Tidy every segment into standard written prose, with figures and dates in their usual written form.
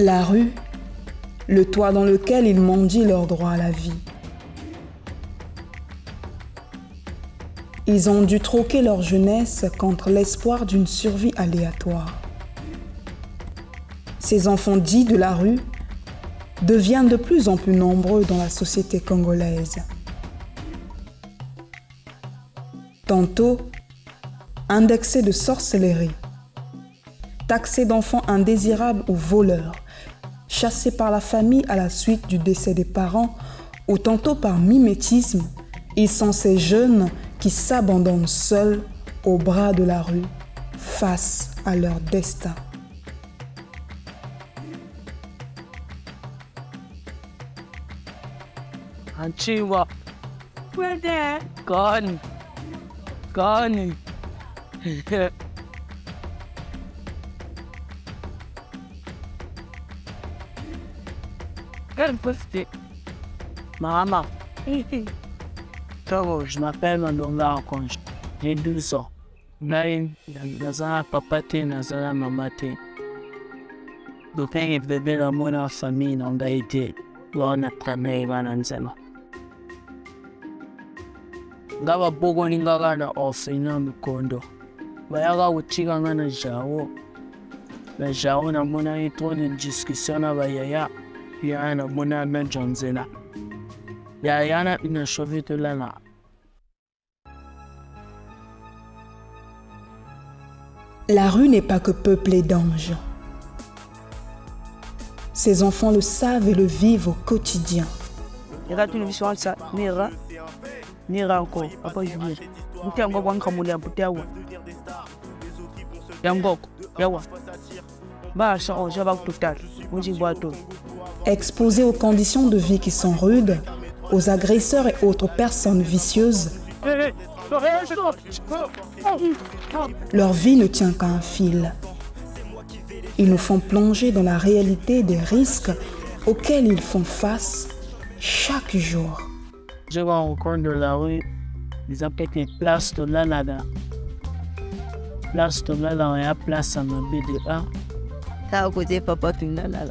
La rue, le toit dans lequel ils mendient leur droit à la vie. Ils ont dû troquer leur jeunesse contre l'espoir d'une survie aléatoire. Ces enfants dits de la rue deviennent de plus en plus nombreux dans la société congolaise. Tantôt, indexés de sorcellerie, taxés d'enfants indésirables ou voleurs, chassés par la famille à la suite du décès des parents, ou tantôt par mimétisme, ils sont ces jeunes qui s'abandonnent seuls aux bras de la rue face à leur destin. Anchiwa. We're there. Gone. Gone. Quelle petite. Maman. Je m'appelle Mandonga Okonjo. J'ai 12 ans. Nazala papate, nazala mamate. Donc, il bébé la mona famille dans Gaïté. Wana travail bananzema. Ngaba bogo ningaga na ofina mikondo. Bayaga uchiga ngana jao. Na jao na mona ito ni discussion na bayaya. Ya na mona menjonzena. Ya yana ina shovite lana. La rue n'est pas que peuplée d'anges. Ces enfants le savent et le vivent au quotidien. Regarde une vision ça, Nira encore, après je dis. Vous êtes encore en train de faire Yangok, Yawa. Bah, ça, on va tout à l'heure. Exposés aux conditions de vie qui sont rudes, aux agresseurs et autres personnes vicieuses, leur vie ne tient qu'à un fil. Ils nous font plonger dans la réalité des risques auxquels ils font face chaque jour. Je vois au coin de la rue, ils appellent les places de l'Anada. Place de l'Anada, il y a place à ma BDA. T'as côté papa, tu n'as là.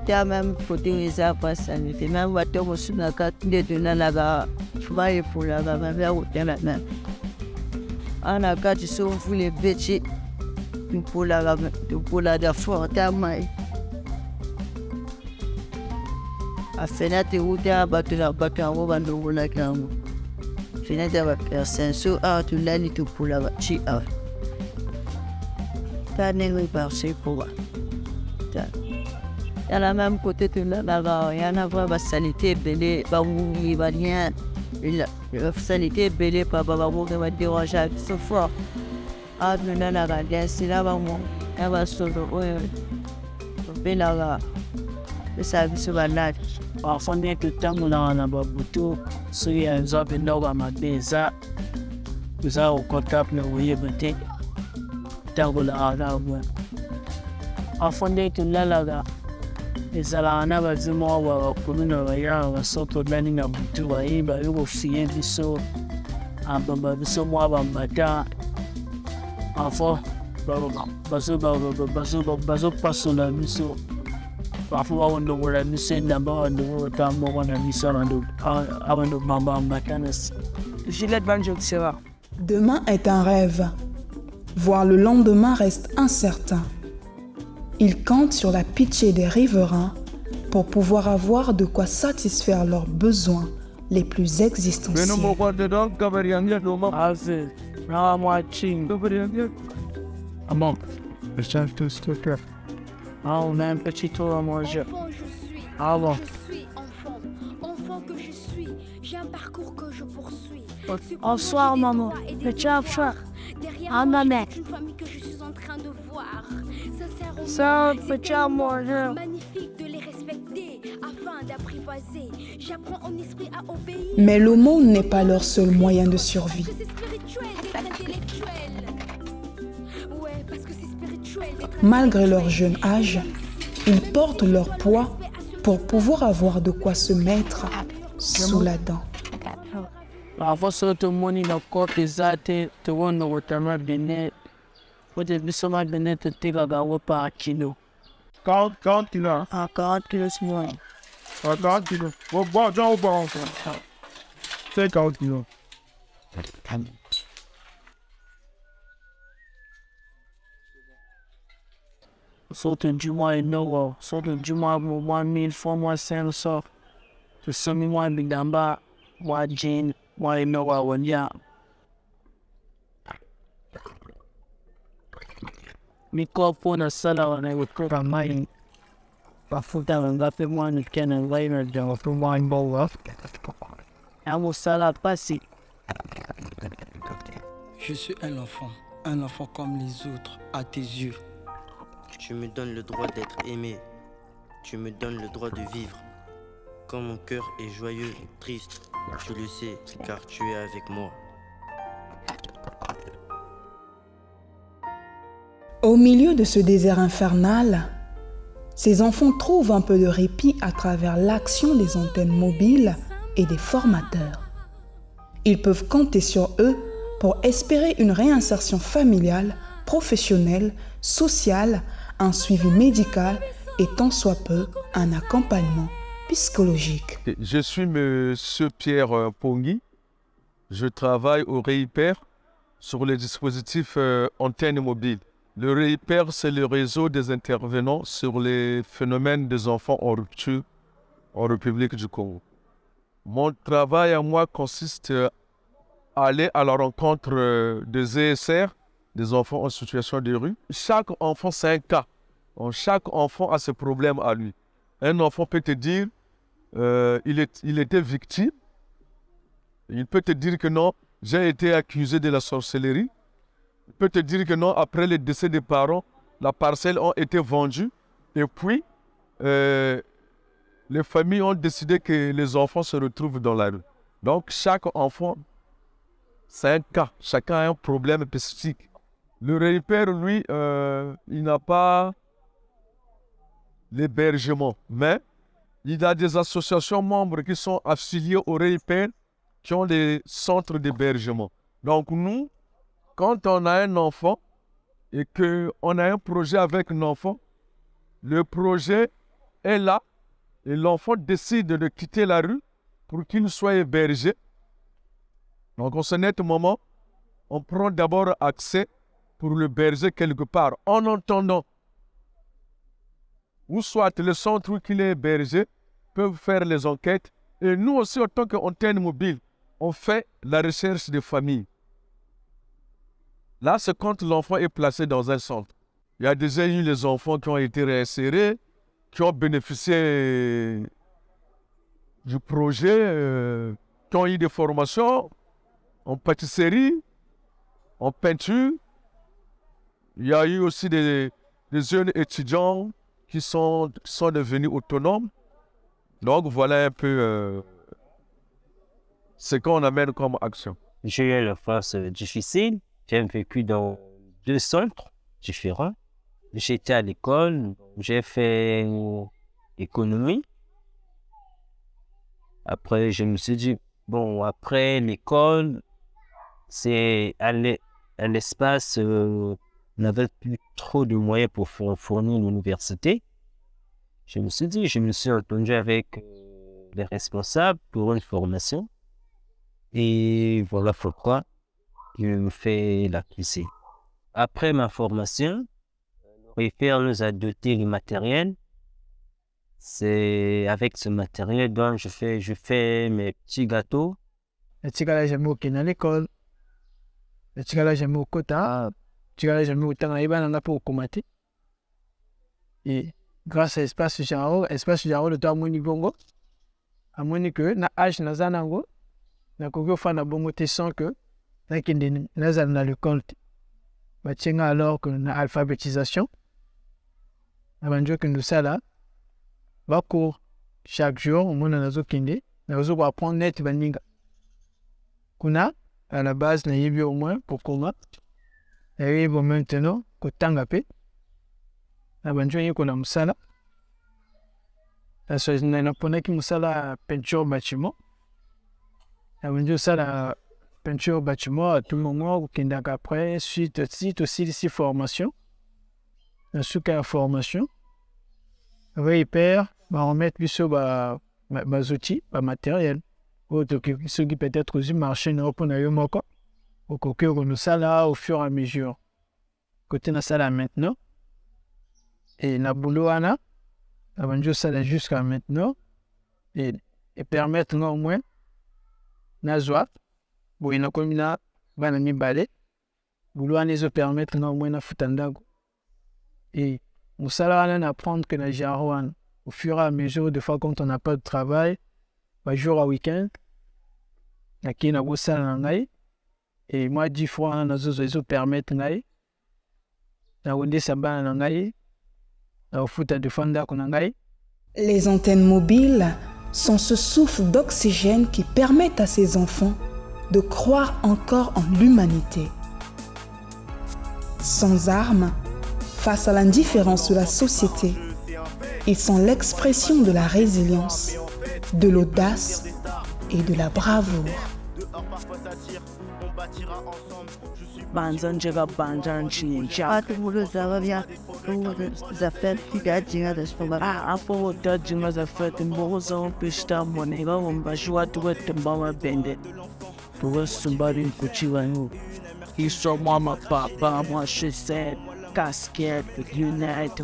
T'as même côté les arbres, ça ne fait même pas de sur la carte de l'Anada. Tu vas y pour la mère ou t'es la même. En a cas, tu sauves les bêtises. Pour la de forte à maille. A fenêtre où tu as battu la batte en haut de la gamme. Fenêtre avec personne, so ah tu l'as dit pour la chi ah. T'as n'importe pas c'est pour moi. T'as la même côté de la il y en a pas la sanité belé, pas où il va rien. La sanité belé, pas où il va déranger, c'est fort. Ah, mais là, la gardien, c'est là, elle va se retrouver. Là, le service va là. Parfois, dès que temps, on a un bateau, si il y a un homme qui a ma beza, vous avez au contact, vous voyez, peut-être, tant que là, parfois, dès que là, les alana va dire, moi, comme une oreille, on sort de la ligne à bateau, il va y avoir fier du saut, un bateau, moi, va matin. Parfois, bazo passe la mission. Parfois, on doit la mission d'abord, on doit avoir la mission avant de maman matin. Gillette Banjo, c'est vrai. Demain est un rêve. Voir le lendemain reste incertain. Ils comptent sur la pitié des riverains pour pouvoir avoir de quoi satisfaire leurs besoins les plus existentiels. Ah, moi, ching. Ah bon? Ah, on a un petit tour à manger. Ah bon? Je suis enfant que je suis. J'ai un parcours que je poursuis. Bonsoir, maman. Petit enfant. Ah, maman. Une famille que je suis en train de voir. Ça, petit amour. Magnifique de les respecter afin d'apprivoiser. J'apprends en esprit à obéir. Mais l'aumône n'est pas leur seul moyen de survie. Malgré leur jeune âge, ils portent leur poids pour pouvoir avoir de quoi se mettre sous la dent. Parfois, sur tout le monde, il a encore des athées, tout le monde a bien net. Peut-être que ça va bien être tiré à par kilo. 40 kilos. Hein? Ah, 40 kilos, c'est moins. Ouais, 40 kilos. Bon, j'en vois encore. C'est 40 kilos. Sorte du mois et non, sorte du mois, moi 1000 fois, moi 500. Le semi-mois, bidamba, moi jean, moi et non, ouais, microphone sala wanayotoka mai bafuta wangape mwana kena laina jango tu wine bowl amo sala pasi. Je suis un enfant comme les autres, à tes yeux. Tu me donnes le droit d'être aimé, tu me donnes le droit de vivre. Quand mon cœur est joyeux, triste, je le sais, car tu es avec moi. Au milieu de ce désert infernal, ces enfants trouvent un peu de répit à travers l'action des antennes mobiles et des formateurs. Ils peuvent compter sur eux pour espérer une réinsertion familiale, professionnelle, sociale, un suivi médical et tant soit peu un accompagnement psychologique. Je suis Monsieur Pierre Pongui. Je travaille au REIPER sur les dispositifs antennes mobiles. Le REIPER, c'est le réseau des intervenants sur les phénomènes des enfants en rupture en République du Congo. Mon travail à moi consiste à aller à la rencontre des ESR, des enfants en situation de rue. Chaque enfant, c'est un cas. Chaque enfant a ses problèmes à lui. Un enfant peut te dire il était victime. Il peut te dire que non, j'ai été accusé de la sorcellerie. Il peut te dire que non, après le décès des parents, la parcelle a été vendue. Et puis, les familles ont décidé que les enfants se retrouvent dans la rue. Donc, chaque enfant, c'est un cas. Chacun a un problème spécifique. Le REIPER, lui, il n'a pas l'hébergement. Mais il y a des associations membres qui sont affiliées au REIPER qui ont des centres d'hébergement. Donc, nous, quand on a un enfant et qu'on a un projet avec un enfant, le projet est là et l'enfant décide de quitter la rue pour qu'il soit hébergé. Donc, en ce net moment, on prend d'abord accès pour l'héberger quelque part en entendant ou soit le centre où il est hébergé peuvent faire les enquêtes et nous aussi, en tant qu'antenne mobile, on fait la recherche des familles. Là, c'est quand l'enfant est placé dans un centre. Il y a déjà eu les enfants qui ont été réinsérés, qui ont bénéficié du projet, qui ont eu des formations en pâtisserie, en peinture. Il y a eu aussi des jeunes étudiants qui sont devenus autonomes. Donc, voilà un peu ce qu'on amène comme action. J'ai eu une phase difficile. J'ai vécu dans 2 centres différents. J'étais à l'école, j'ai fait économie. Après, je me suis dit, bon, après l'école, c'est un espace, on n'avait plus trop de moyens pour fournir l'université. Je me suis entendu avec les responsables pour une formation. Et voilà pourquoi je me fais la QC. Après ma formation, REIPER nous a doté du matériel. C'est avec ce matériel dont je fais mes petits gâteaux. Le tigala jamais au à l'école. Le tigala jamais au quota. Le tigala jamais au temps iba nanga pour commater. Et grâce à l'espace Jaro, le temps moni bongo. A moni que na âge na zanango. Na kogo fa na bongo te sans que na kende na zan na l'école. Ba tchenga alors que na alphabétisation. Na banjo que nous ça là. Va cours chaque jour, on a nazo kende. Na ozo va apprendre net baninga. Kuna à la base na yebi au moins pour comment. Et bon maintenant ko tanga pe. Na banjo yeko na musala. Na so na pona ki musala peinture bâtiment. Na banjo ça la peinture bâtiment à tout moment ou kenda après suite aussi ici formation. Na suka formation. réhyper baremettre biso bazouti bamateriel oyo tokoki soki peut-être ozwi marché na yo mpo na yo moko okoki konosala au fur et à mesure kote nasala maintenant et na boulot wana nabandi osala jusqu'à maintenant et permettre nga au moins nazwa boye nakomi na bana mibale boulot wana ezopermettre nga au moins nafuta ndako et mosala wana na apprendre que na genre wana au fur et à mesure des fois quand on n'a pas de travail jour à week-end nakei na bosala na ngai et moi 10 fois wana nazozwa ezopermettre ngai nakondesa bana na ngai nakofuta des fois ndako na ngai. Les antennes mobiles sont ce souffle d'oxygène qui permettent à ces enfants de croire encore en l'humanité. Sans armes, face à l'indifférence de la société, ils sont l'expression de la résilience, de l'audace et de la bravoure. Ils sont moi, papa, moi je sais, casquette, lunettes,